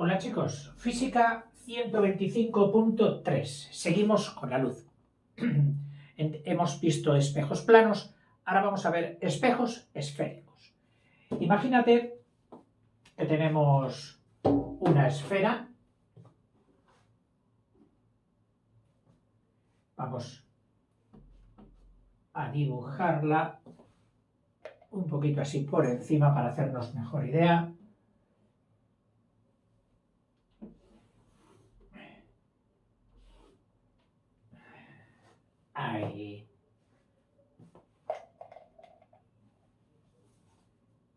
Hola chicos, física 125.3. Seguimos con la luz. Hemos visto espejos planos, ahora vamos a ver espejos esféricos. Imagínate que tenemos una esfera. Vamos a dibujarla un poquito así por encima para hacernos mejor idea. Ahí.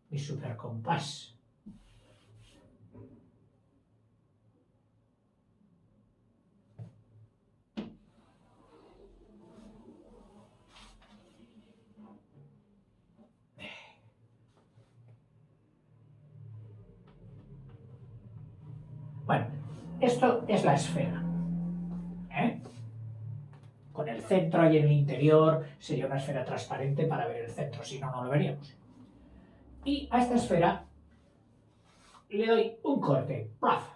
Mi super compás. Bueno, esto es la esfera. Con el centro ahí en el interior sería una esfera transparente para ver el centro, si no, no lo veríamos. Y a esta esfera le doy un corte, ¡plaf!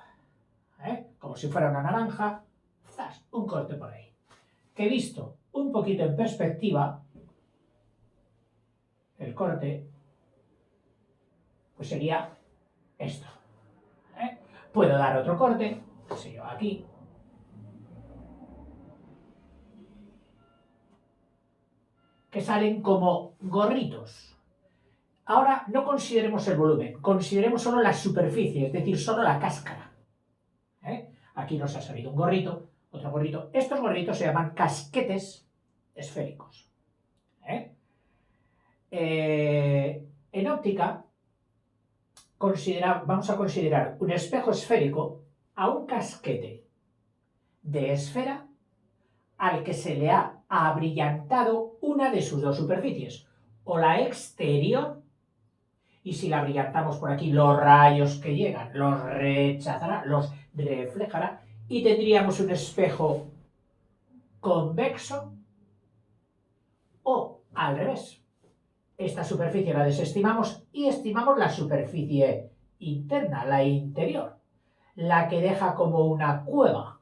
Como si fuera una naranja, ¡zas! Un corte por ahí. Que visto un poquito en perspectiva, el corte, pues sería esto. Puedo dar otro corte, qué sé yo, aquí. Que salen como gorritos. Ahora no consideremos el volumen, consideremos solo la superficie, es decir, solo la cáscara. Aquí nos ha salido un gorrito, otro gorrito. Estos gorritos se llaman casquetes esféricos. En óptica, vamos a considerar un espejo esférico a un casquete de esfera al que se le ha abrillantado una de sus dos superficies, o la exterior, y si la abrillantamos por aquí, los rayos que llegan los rechazará, los reflejará, y tendríamos un espejo convexo, o al revés. Esta superficie la desestimamos y estimamos la superficie interna, la interior, la que deja como una cueva,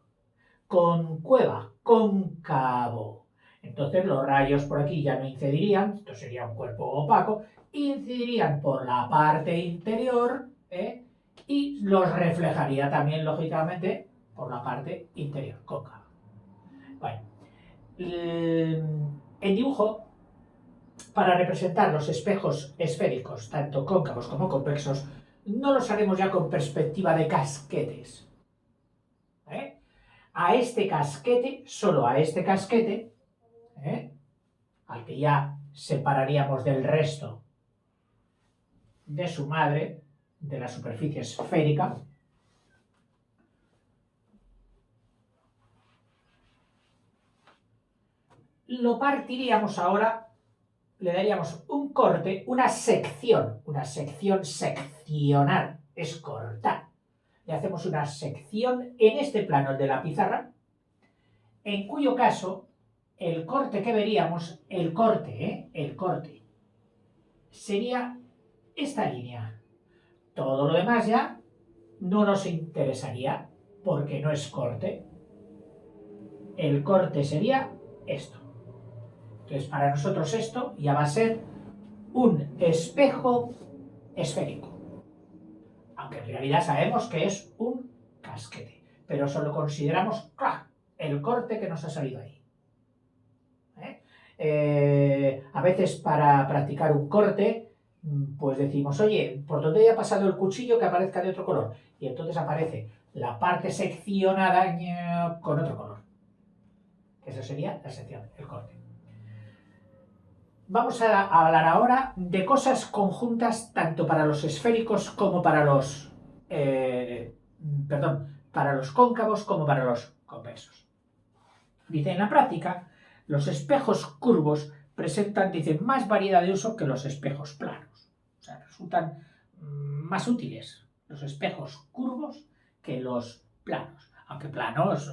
cóncavo. Entonces los rayos por aquí ya no incidirían, esto sería un cuerpo opaco, incidirían por la parte interior y los reflejaría también, lógicamente, por la parte interior, cóncava. Bueno, en dibujo, para representar los espejos esféricos, tanto cóncavos como convexos, no los haremos ya con perspectiva de casquetes. A este casquete, solo a este casquete, al que ya separaríamos del resto de su madre, de la superficie esférica, lo partiríamos ahora, le daríamos un corte, una sección, seccionar, es cortar. Le hacemos una sección en este plano, el de la pizarra, en cuyo caso el corte que veríamos, el corte, sería esta línea. Todo lo demás ya no nos interesaría porque no es corte. El corte sería esto. Entonces, para nosotros esto ya va a ser un espejo esférico. Aunque en realidad sabemos que es un casquete. Pero solo consideramos el corte que nos ha salido ahí. A veces para practicar un corte, pues decimos, oye, por donde haya pasado el cuchillo que aparezca de otro color. Y entonces aparece la parte seccionada con otro color. Esa sería la sección, el corte. Vamos a hablar ahora de cosas conjuntas tanto para los esféricos como para los... para los cóncavos como para los convexos. Dice, en la práctica, los espejos curvos presentan, dice, más variedad de uso que los espejos planos. O sea, resultan más útiles los espejos curvos que los planos. Aunque planos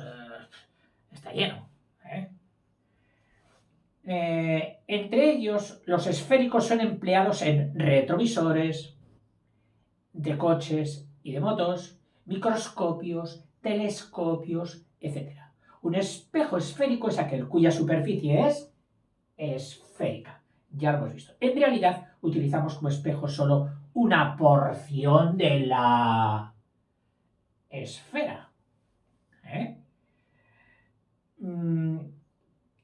está lleno. Entre ellos, los esféricos son empleados en retrovisores de coches y de motos, microscopios, telescopios, etc. Un espejo esférico es aquel cuya superficie es esférica. Ya lo hemos visto. En realidad utilizamos como espejo solo una porción de la esfera.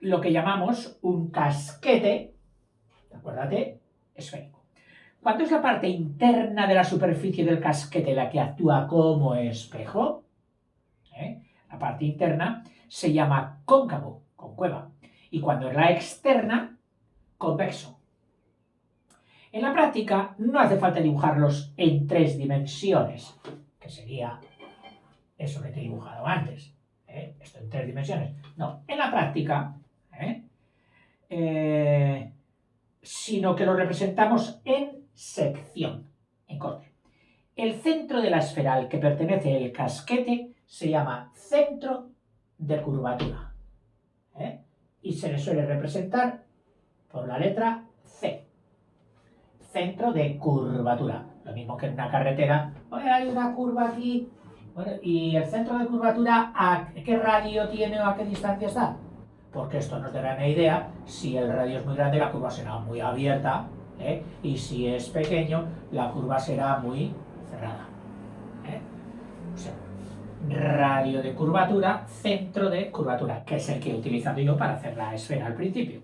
Lo que llamamos un casquete, acuérdate, esférico. ¿Cuánto es la parte interna de la superficie del casquete la que actúa como espejo? La parte interna se llama cóncavo, concueva, y cuando es la externa, convexo. En la práctica no hace falta dibujarlos en 3 dimensiones, que sería eso que te he dibujado antes, esto en 3 dimensiones. No, en la práctica, sino que lo representamos en sección, en corte. El centro de la esfera al que pertenece el casquete se llama centro de curvatura, y se le suele representar por la letra C. Centro de curvatura. Lo mismo que en una carretera. Oye, hay una curva aquí. Bueno, ¿y el centro de curvatura a qué radio tiene o a qué distancia está? Porque esto nos dará una idea. Si el radio es muy grande, la curva será muy abierta. Y si es pequeño, la curva será muy cerrada. O sea, radio de curvatura, centro de curvatura, que es el que he utilizado yo para hacer la esfera al principio.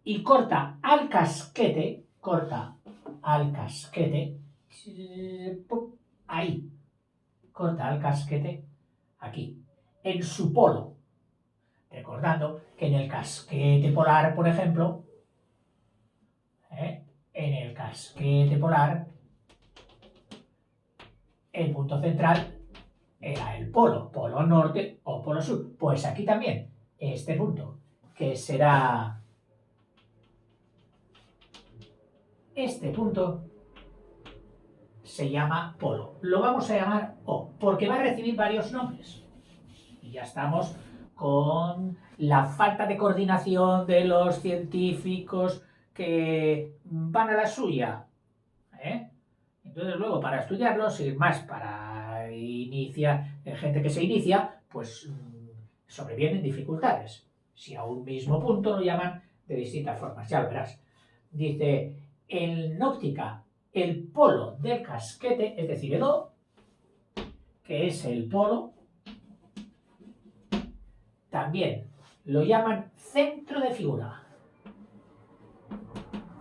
Y corta al casquete, ahí, corta al casquete aquí, en su polo. Recordando que en el casquete polar, por ejemplo, el punto central era el polo norte o polo sur. Pues aquí también, este punto, que será este punto, se llama polo. Lo vamos a llamar O, porque va a recibir varios nombres. Y ya estamos con la falta de coordinación de los científicos que van a la suya. Entonces luego para estudiarlos y más para gente que se inicia, pues sobrevienen dificultades. Si a un mismo punto lo llaman de distintas formas, ya lo verás. Dice, en óptica, el polo del casquete, es decir, el O, que es el polo, también lo llaman centro de figura.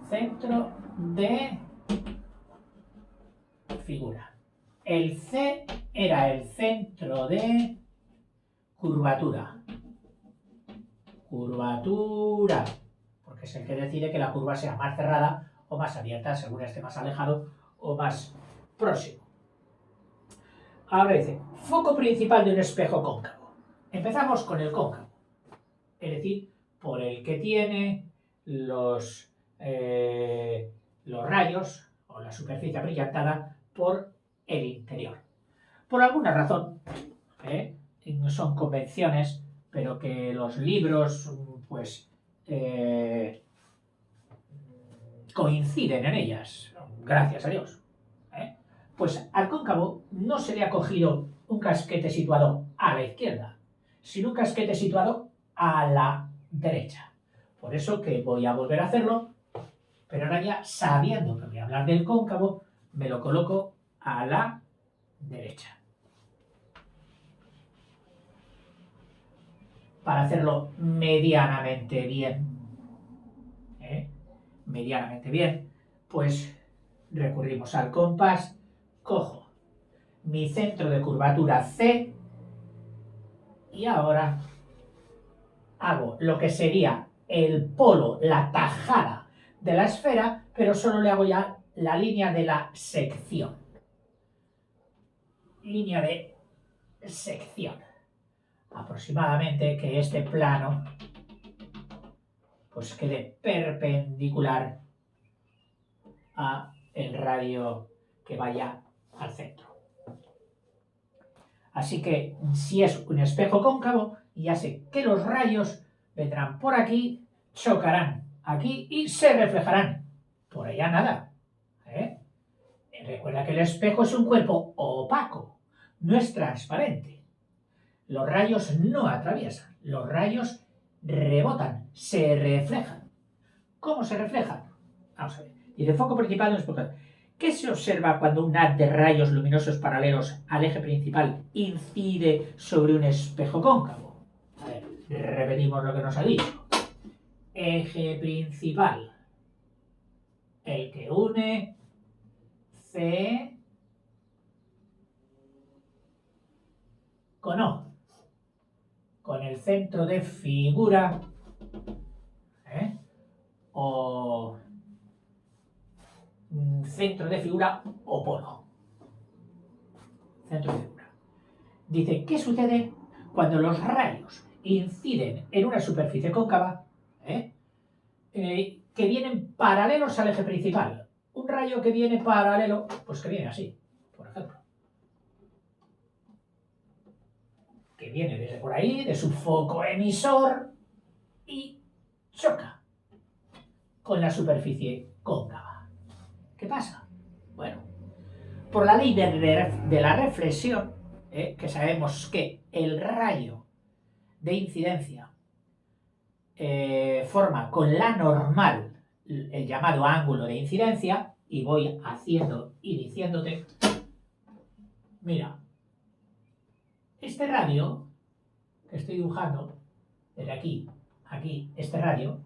Centro de figura. El C era el centro de curvatura. Curvatura. Porque es el que decide que la curva sea más cerrada o más abierta, según esté más alejado o más próximo. Ahora dice, foco principal de un espejo cóncavo. Empezamos con el cóncavo, es decir, por el que tiene los rayos o la superficie brillantada por el interior. Por alguna razón, son convenciones, pero que los libros pues coinciden en ellas, gracias a Dios. Pues al cóncavo no se le ha cogido un casquete situado a la izquierda, sino un casquete situado a la derecha. Por eso que voy a volver a hacerlo, pero ahora ya sabiendo que voy a hablar del cóncavo, me lo coloco a la derecha. Para hacerlo medianamente bien, pues recurrimos al compás, cojo mi centro de curvatura C y ahora hago lo que sería el polo, la tajada de la esfera, pero solo le hago ya la línea de la sección. Línea de sección. Aproximadamente que este plano pues quede perpendicular a el radio que vaya al centro. Así que si es un espejo cóncavo, ya sé que los rayos vendrán por aquí, chocarán aquí y se reflejarán. Por allá nada. Recuerda que el espejo es un cuerpo opaco, no es transparente. Los rayos no atraviesan, los rayos rebotan, se reflejan. ¿Cómo se reflejan? Vamos a ver. Dice, el foco principal no es por... ¿Qué se observa cuando un haz de rayos luminosos paralelos al eje principal incide sobre un espejo cóncavo? A ver, repetimos lo que nos ha dicho. Eje principal, el que une C con O, con el centro de figura, o centro de figura o polo. Centro de figura. Dice, ¿qué sucede cuando los rayos inciden en una superficie cóncava que vienen paralelos al eje principal? Un rayo que viene paralelo, pues que viene así, por ejemplo. Que viene desde por ahí, de su foco emisor, y choca con la superficie cóncava. ¿Qué pasa? Bueno, por la ley de la reflexión, que sabemos que el rayo de incidencia forma con la normal el llamado ángulo de incidencia, y voy haciendo y diciéndote, mira, este radio que estoy dibujando, desde aquí, aquí, este radio,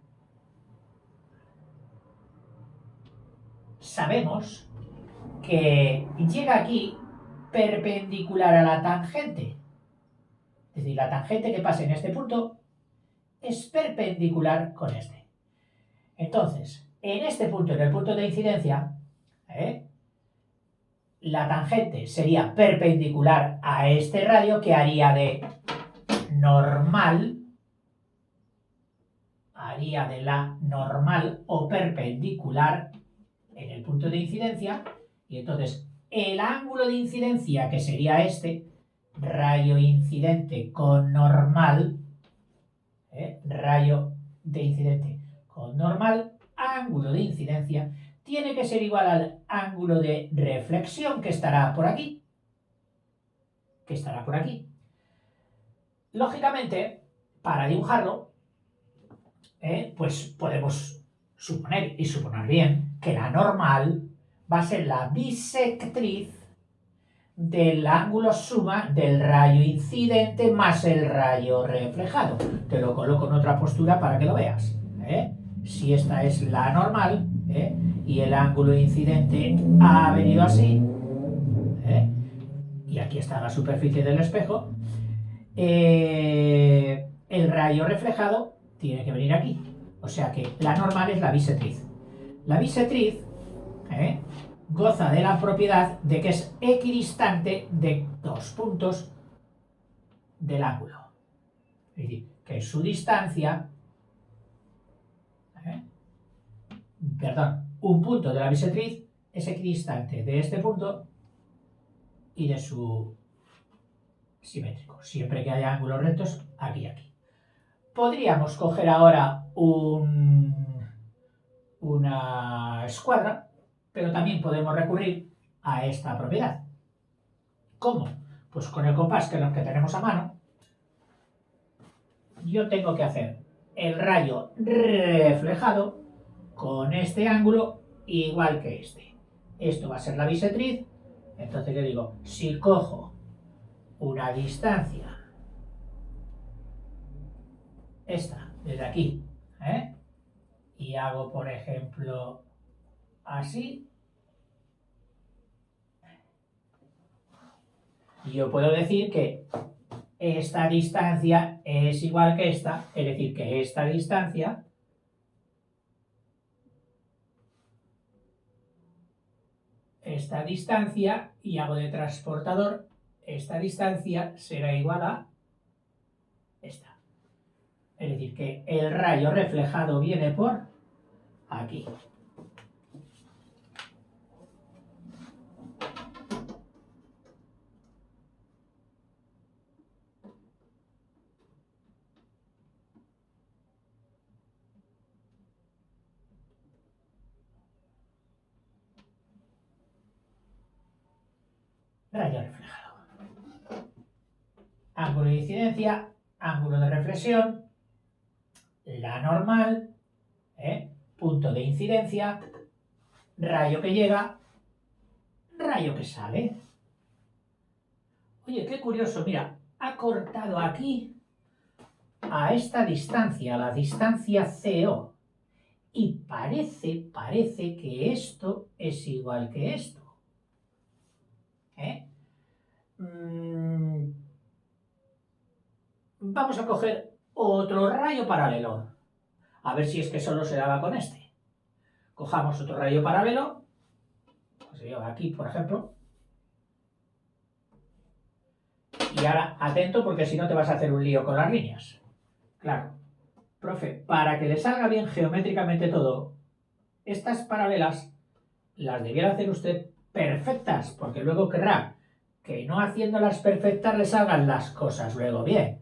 sabemos que llega aquí perpendicular a la tangente. Es decir, la tangente que pasa en este punto es perpendicular con este. Entonces, en este punto, en el punto de incidencia, la tangente sería perpendicular a este radio, que haría de normal, haría de la normal o perpendicular en el punto de incidencia, y entonces el ángulo de incidencia, que sería este, rayo incidente con normal, rayo de incidente con normal, ángulo de incidencia, tiene que ser igual al ángulo de reflexión, que estará por aquí. Que estará por aquí. Lógicamente, para dibujarlo, pues podemos suponer, y suponer bien, que la normal va a ser la bisectriz del ángulo suma del rayo incidente más el rayo reflejado. Te lo coloco en otra postura para que lo veas. Si esta es la normal, y el ángulo incidente ha venido así, y aquí está la superficie del espejo, el rayo reflejado tiene que venir aquí. O sea que la normal es la bisectriz. La bisectriz goza de la propiedad de que es equidistante de dos puntos del ángulo. Es decir, que su distancia, un punto de la bisectriz es equidistante de este punto y de su simétrico, siempre que haya ángulos rectos aquí y aquí. Podríamos coger ahora una escuadra, pero también podemos recurrir a esta propiedad. ¿Cómo? Pues con el compás, que es lo que tenemos a mano, yo tengo que hacer el rayo reflejado con este ángulo igual que este. Esto va a ser la bisectriz. Entonces yo digo, si cojo una distancia, esta, desde aquí, y hago, por ejemplo, así, yo puedo decir que esta distancia es igual que esta, es decir, que esta distancia y hago de transportador, esta distancia será igual a esta. Es decir, que el rayo reflejado viene por aquí. rayo reflejado. Ángulo de incidencia, ángulo de reflexión, la normal, punto de incidencia, rayo que llega, rayo que sale. Oye, qué curioso, mira, ha cortado aquí a esta distancia, a la distancia CO. Y parece que esto es igual que esto. Vamos a coger otro rayo paralelo. A ver si es que solo se daba con este. Cojamos otro rayo paralelo. Pues yo aquí, por ejemplo. Y ahora, atento, porque si no te vas a hacer un lío con las líneas. Claro. Profe, para que le salga bien geométricamente todo, estas paralelas las debiera hacer usted perfectas, porque luego querrá que no haciéndolas perfectas le salgan las cosas luego bien.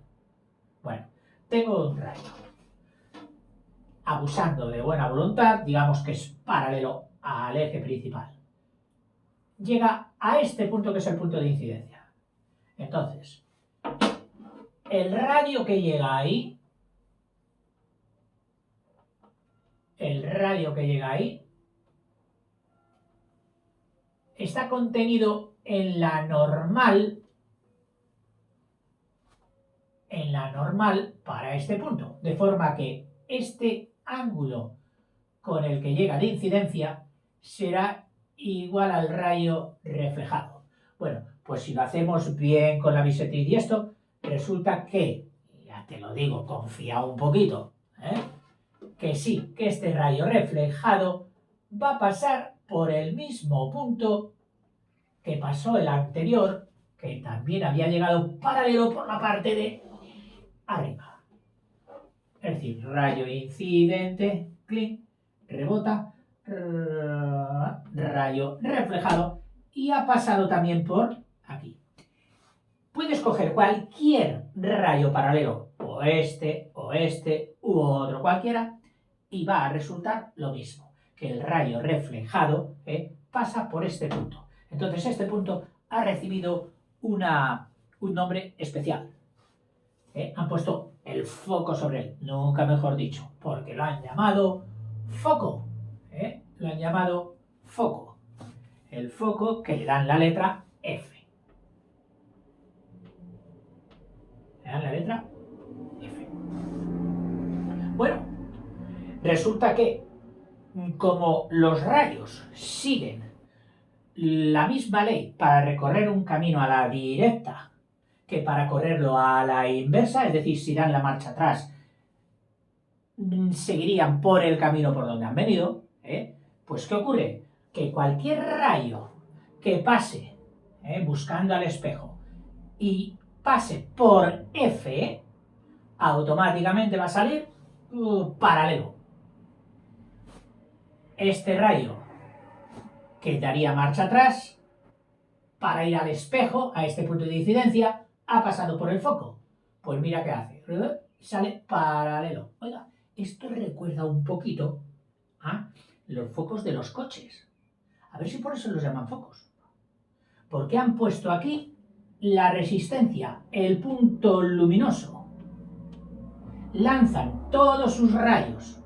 Bueno, tengo un rayo. Abusando de buena voluntad, digamos que es paralelo al eje principal. Llega a este punto que es el punto de incidencia. Entonces, el radio que llega ahí, está contenido en la normal para este punto, de forma que este ángulo con el que llega de incidencia será igual al rayo reflejado. Bueno, pues si lo hacemos bien con la bisetriz y esto, resulta que, ya te lo digo, confía un poquito, que sí, que este rayo reflejado va a pasar por el mismo punto que pasó el anterior, que también había llegado paralelo por la parte de arriba. Es decir, rayo incidente, clic, rebota, rayo reflejado y ha pasado también por aquí. Puedes coger cualquier rayo paralelo, o este, u otro cualquiera, y va a resultar lo mismo, que el rayo reflejado pasa por este punto. Entonces este punto ha recibido un nombre especial. Han puesto el foco sobre él, nunca mejor dicho, porque lo han llamado foco. Lo han llamado foco. El foco que le dan la letra F. Le dan la letra F. Bueno, resulta que como los rayos siguen la misma ley para recorrer un camino a la directa que para correrlo a la inversa, es decir, si dan la marcha atrás, seguirían por el camino por donde han venido, pues ¿qué ocurre? Que cualquier rayo que pase buscando al espejo y pase por F, automáticamente va a salir paralelo. Este rayo que daría marcha atrás para ir al espejo, a este punto de incidencia, ha pasado por el foco. Pues mira qué hace. Sale paralelo. Oiga, esto recuerda un poquito a los focos de los coches. A ver si por eso los llaman focos. Porque han puesto aquí la resistencia, el punto luminoso. Lanzan todos sus rayos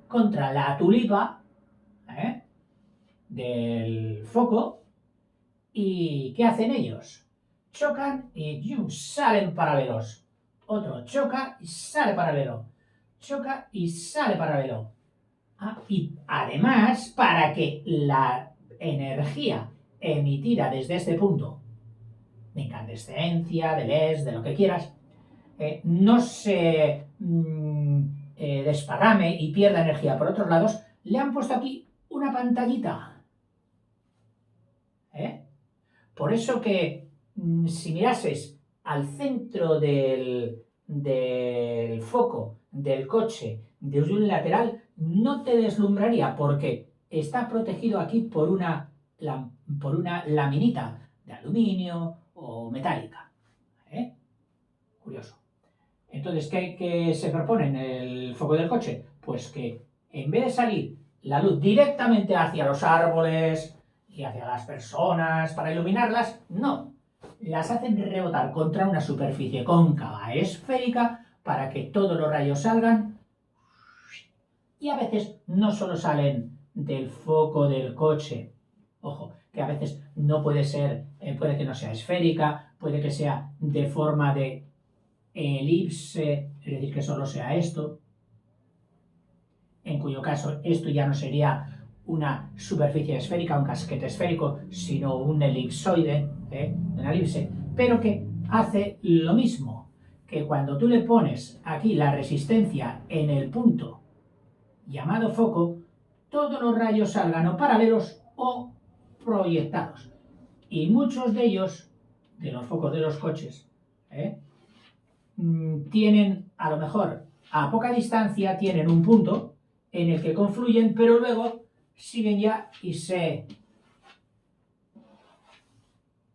contra la tulipa del foco. ¿Y qué hacen ellos? Chocan y salen paralelos. Otro choca y sale paralelo. Choca y sale paralelo. Y además, para que la energía emitida desde este punto, de incandescencia, de LEDs, de lo que quieras, no se desparrame y pierda energía por otros lados, le han puesto aquí una pantallita. Por eso que si mirases al centro del foco del coche desde un lateral, no te deslumbraría porque está protegido aquí por una laminita de aluminio o metálica. Curioso. Entonces, ¿qué se propone en el foco del coche? Pues que en vez de salir la luz directamente hacia los árboles y hacia las personas para iluminarlas, no. las hacen rebotar contra una superficie cóncava esférica para que todos los rayos salgan, y a veces no solo salen del foco del coche, ojo, que a veces no puede ser, puede que no sea esférica, puede que sea de forma de elipse, es decir, que solo sea esto, en cuyo caso esto ya no sería una superficie esférica, un casquete esférico, sino un elipsoide, una elipse, pero que hace lo mismo, que cuando tú le pones aquí la resistencia en el punto llamado foco, todos los rayos salgan o paralelos o proyectados. Y muchos de ellos, de los focos de los coches, tienen, a lo mejor, a poca distancia, tienen un punto en el que confluyen, pero luego siguen ya y se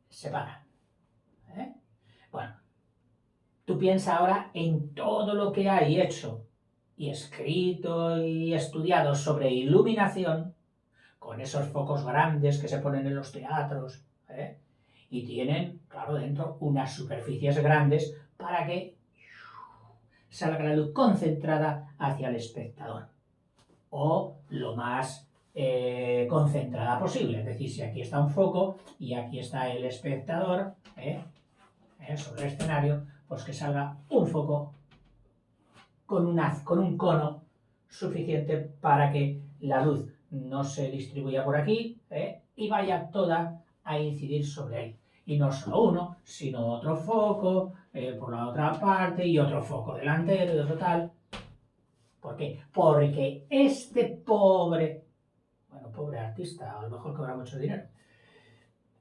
separan. Bueno, tú piensa ahora en todo lo que hay hecho y escrito y estudiado sobre iluminación, con esos focos grandes que se ponen en los teatros, y tienen, claro, dentro unas superficies grandes para que salga la luz concentrada hacia el espectador, o lo más concentrada posible. Es decir, si aquí está un foco y aquí está el espectador sobre el escenario, pues que salga un foco con un cono suficiente para que la luz no se distribuya por aquí y vaya toda a incidir sobre él. Y no solo uno, sino otro foco por la otra parte y otro foco delantero y otro tal. ¿Por qué? Porque este pobre artista, a lo mejor cobra mucho dinero,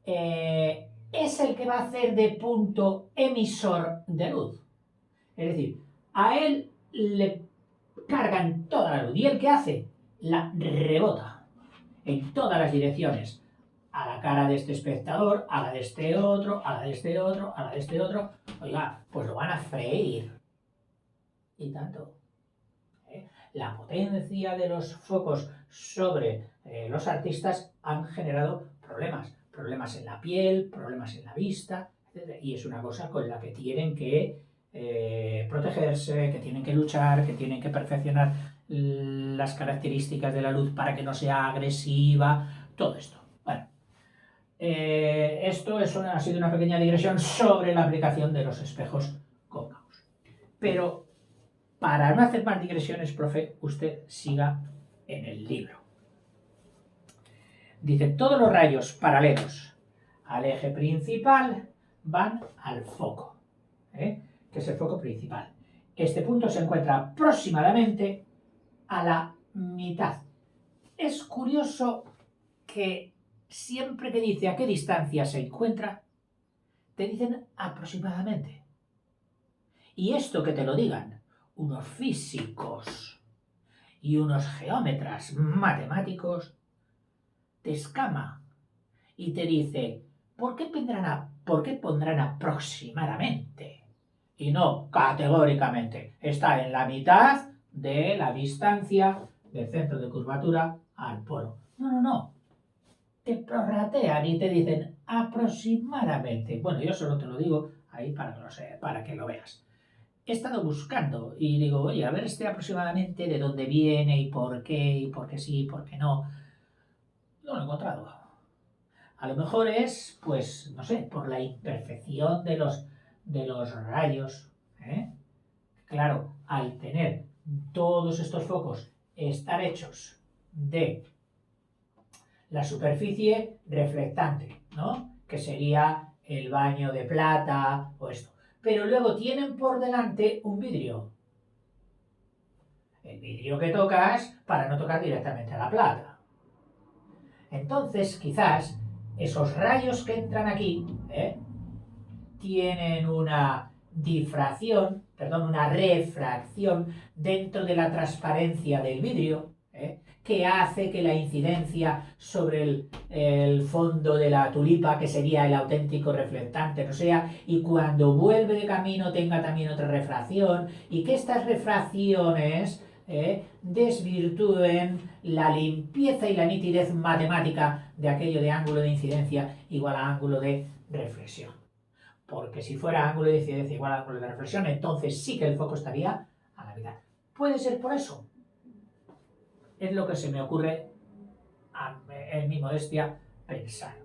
es el que va a hacer de punto emisor de luz. Es decir, a él le cargan toda la luz y el que hace la rebota en todas las direcciones, a la cara de este espectador, a la de este otro, a la de este otro, a la de este otro. Oiga, pues lo van a freír. Y tanto. La potencia de los focos sobre los artistas han generado problemas en la piel, problemas en la vista, etc. Y es una cosa con la que tienen que protegerse, que tienen que luchar, que tienen que perfeccionar las características de la luz para que no sea agresiva, todo esto. Bueno, esto ha sido una pequeña digresión sobre la aplicación de los espejos cóncavos. Pero para no hacer más digresiones, profe, usted siga en el libro. Dice, todos los rayos paralelos al eje principal van al foco, que es el foco principal. Este punto se encuentra aproximadamente a la mitad. Es curioso que siempre que dice a qué distancia se encuentra, te dicen aproximadamente. Y esto que te lo digan unos físicos y unos geómetras matemáticos, te escama y te dice, ¿por qué pondrán aproximadamente? Y no categóricamente. Está en la mitad de la distancia del centro de curvatura al polo. No. Te prorratean y te dicen aproximadamente. Bueno, yo solo te lo digo ahí para que lo veas. He estado buscando y digo, oye, a ver aproximadamente de dónde viene y por qué sí y por qué no. No lo he encontrado. A lo mejor es, pues, no sé, por la imperfección de los rayos. Claro, al tener todos estos focos estar hechos de la superficie reflectante, ¿no? Que sería el baño de plata o esto. Pero luego tienen por delante un vidrio. El vidrio que tocas para no tocar directamente a la plata. Entonces, quizás, esos rayos que entran aquí, tienen una una refracción dentro de la transparencia del vidrio, que hace que la incidencia sobre el fondo de la tulipa, que sería el auténtico reflectante, no sea, y cuando vuelve de camino tenga también otra refracción, y que estas refracciones desvirtúen la limpieza y la nitidez matemática de aquello de ángulo de incidencia igual a ángulo de reflexión. porque si fuera ángulo de incidencia igual al ángulo de reflexión, entonces sí que el foco estaría a la mitad. Puede ser por eso. Es lo que se me ocurre en mi modestia pensar.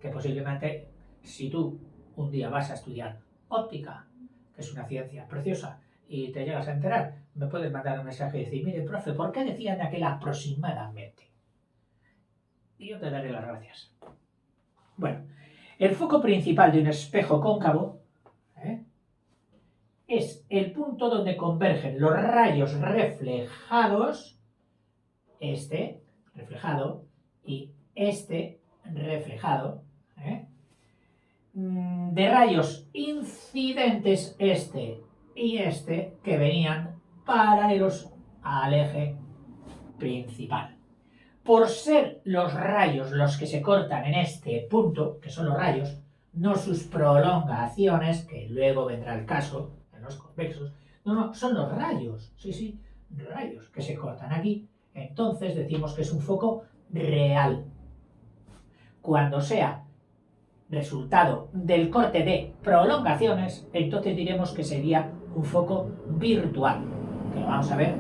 Que posiblemente si tú un día vas a estudiar óptica, que es una ciencia preciosa, y te llegas a enterar, me puedes mandar un mensaje y decir, mire, profe, ¿por qué decían aquel aproximadamente? Y yo te daré las gracias. Bueno, el foco principal de un espejo cóncavo es el punto donde convergen los rayos reflejados, este reflejado y este reflejado, de rayos incidentes este y este que venían paralelos al eje principal. Por ser los rayos los que se cortan en este punto, que son los rayos, no sus prolongaciones, que luego vendrá el caso en los convexos, no, son los rayos, sí, rayos que se cortan aquí, entonces decimos que es un foco real. Cuando sea resultado del corte de prolongaciones, entonces diremos que sería un foco virtual, que lo vamos a ver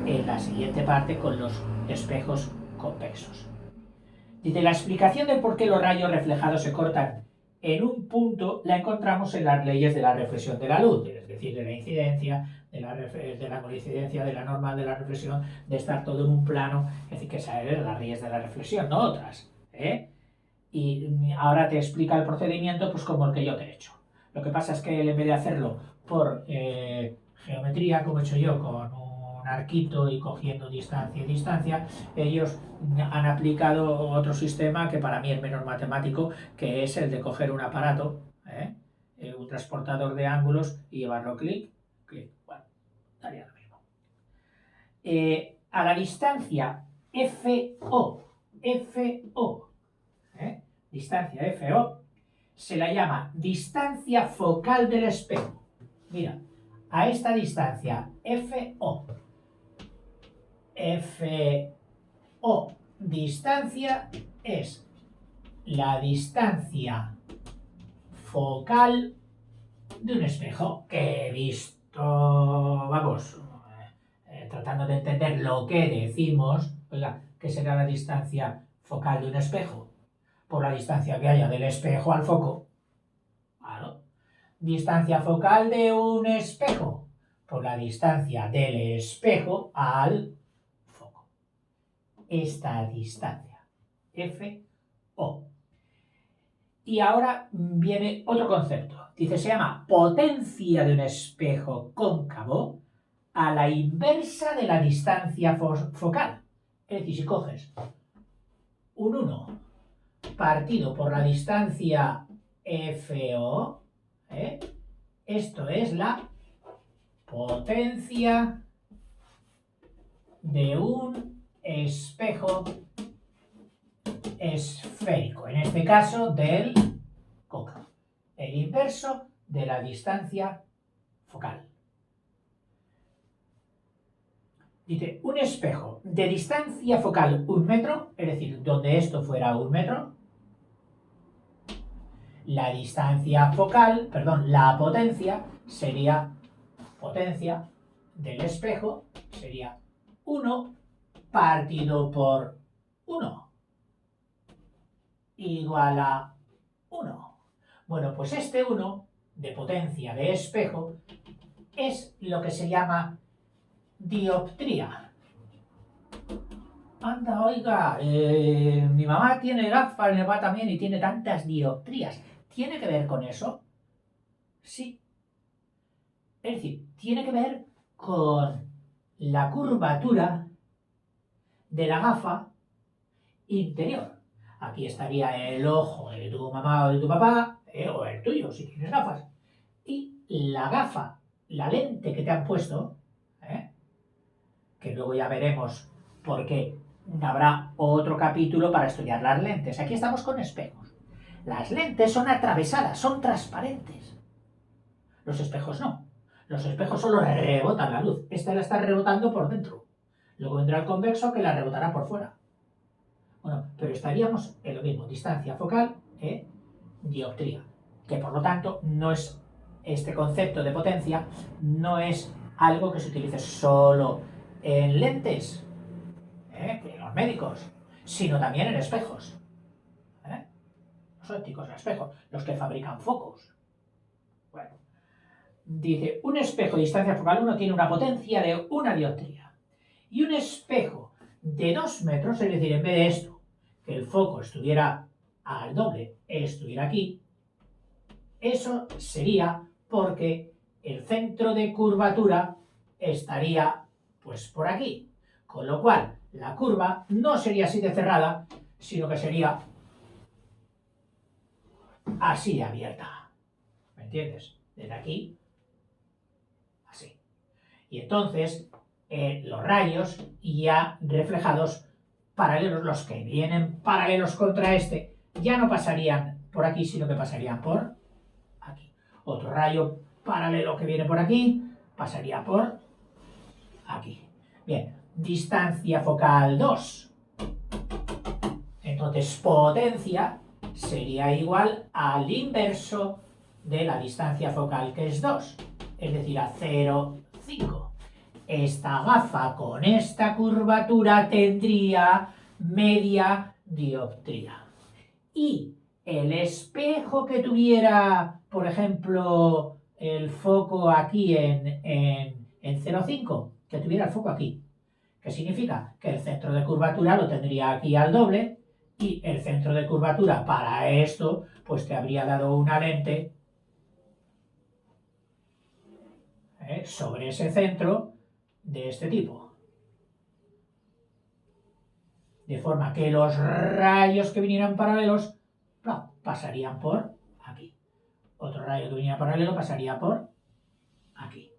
en la siguiente parte con los espejos convexos. Dice, la explicación de por qué los rayos reflejados se cortan en un punto la encontramos en las leyes de la reflexión de la luz, es decir, de la incidencia, de la coincidencia, de la norma de la reflexión, de estar todo en un plano, es decir, que esas eran las leyes de la reflexión, no otras, Y ahora te explica el procedimiento pues como el que yo te he hecho. Lo que pasa es que él, en vez de hacerlo por geometría, como he hecho yo, con un arquito y cogiendo distancia y distancia, ellos han aplicado otro sistema que para mí es menos matemático, que es el de coger un aparato, un transportador de ángulos y llevarlo clic. Bueno, daría lo mismo. A la distancia FO, distancia FO, se la llama distancia focal del espejo. Mira, a esta distancia FO, distancia es la distancia focal de un espejo que he visto, vamos, tratando de entender lo que decimos. Oiga, ¿qué será la distancia focal de un espejo? Por la distancia que haya del espejo al foco. Claro. Distancia focal de un espejo, por la distancia del espejo al foco. Esta distancia, FO. Y ahora viene otro concepto. Dice, se llama potencia de un espejo cóncavo a la inversa de la distancia focal. Es decir, si coges un 1 partido por la distancia FO, esto es la potencia de un espejo esférico, en este caso del cóncavo, el inverso de la distancia focal. Dice, un espejo de distancia focal 1 metro, es decir, donde esto fuera 1 metro, la distancia focal, perdón, la potencia sería, potencia del espejo sería 1 partido por 1 igual a 1. Bueno, pues este 1 de potencia de espejo es lo que se llama dioptría. Anda, oiga, mi mamá tiene gafas, mi papá también, y tiene tantas dioptrías. ¿Tiene que ver con eso? Sí. Es decir, tiene que ver con la curvatura de la gafa interior. Aquí estaría el ojo de tu mamá o de tu papá, o el tuyo, si tienes gafas. Y la gafa, la lente que te han puesto, que luego ya veremos por qué habrá otro capítulo para estudiar las lentes. Aquí estamos con espejos. Las lentes son atravesadas, son transparentes. Los espejos no. Los espejos solo rebotan la luz. Esta la está rebotando por dentro. Luego vendrá el convexo que la rebotará por fuera. Bueno, pero estaríamos en lo mismo. Distancia focal, dioptría. que por lo tanto no es este concepto de potencia, no es algo que se utilice solo en lentes, en los médicos, sino también en espejos. Los ópticos en espejos, los que fabrican focos. Bueno, dice, un espejo de distancia focal 1 tiene una potencia de 1 dioptría. Y un espejo de 2 metros, es decir, en vez de esto, que el foco estuviera al doble, estuviera aquí, eso sería porque el centro de curvatura estaría pues por aquí. Con lo cual, la curva no sería así de cerrada, sino que sería así de abierta. ¿Me entiendes? Desde aquí, así. Y entonces, los rayos ya reflejados paralelos, los que vienen paralelos contra este, ya no pasarían por aquí, sino que pasarían por aquí. Otro rayo paralelo que viene por aquí, pasaría por aquí. Bien, distancia focal 2. Entonces, potencia sería igual al inverso de la distancia focal, que es 2, es decir, a 0,5. Esta gafa con esta curvatura tendría media dioptría. Y el espejo que tuviera, por ejemplo, el foco aquí en 0,5, que tuviera el foco aquí, ¿qué significa? Que el centro de curvatura lo tendría aquí al doble, y el centro de curvatura para esto, pues te habría dado una lente sobre ese centro de este tipo. De forma que los rayos que vinieran paralelos, no, pasarían por aquí. Otro rayo que viniera paralelo pasaría por aquí.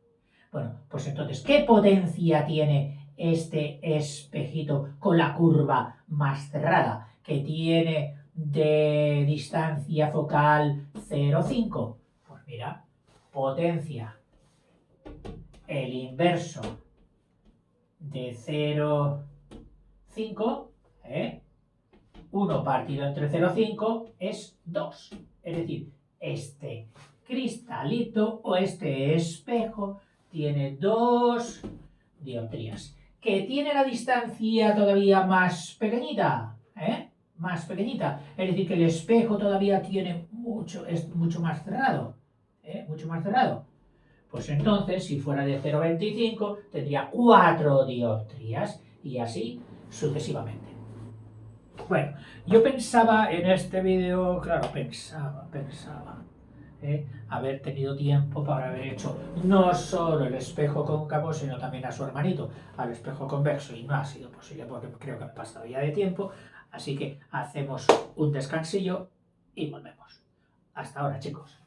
Bueno, pues entonces, ¿qué potencia tiene este espejito con la curva más cerrada? Que tiene de distancia focal 0,5. Pues mira, potencia el inverso de 0,5, 1 partido entre 0,5 es 2. Es decir, este cristalito o este espejo tiene 2 dioptrías. ¿Que tiene la distancia todavía más pequeñita? Más pequeñita. Es decir, que el espejo todavía tiene es mucho más cerrado. Mucho más cerrado. Pues entonces, si fuera de 0,25, tendría 4 dioptrías y así sucesivamente. Bueno, yo pensaba en este vídeo, claro, pensaba haber tenido tiempo para haber hecho no solo el espejo cóncavo, sino también a su hermanito, al espejo convexo, y no ha sido posible porque creo que me he pasado ya de tiempo, así que hacemos un descansillo y volvemos. Hasta ahora, chicos.